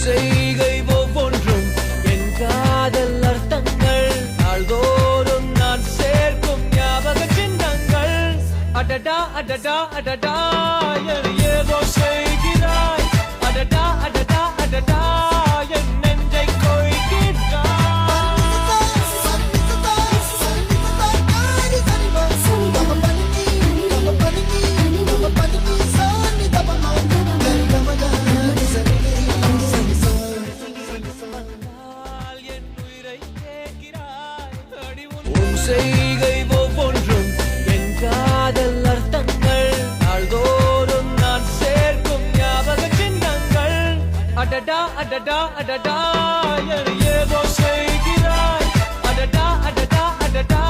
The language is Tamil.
செய்கை ஒவ்வொன்றும் என் காதல் அர்த்தங்கள். நாள்தோறும் நான் சேர்க்கும் ஞாபக சின்னங்கள். அடடா அடடா அடடா என ஏதோ செய்கிறாய். அடடா அடடா அடடா என் நெஞ்சை கொய்கிறாய். என் உயிரை கேட்கிறாய். அடி உன் செய்கை ஒவ்வொன்றும் என் காதல் அர்த்தங்கள். நாள்தோறும் நான் சேர்க்கும் ஞாபக சின்னங்கள். அடடா அடடா அடடா என ஏதோ செய்கிறாய். அடடா அடடா அடடா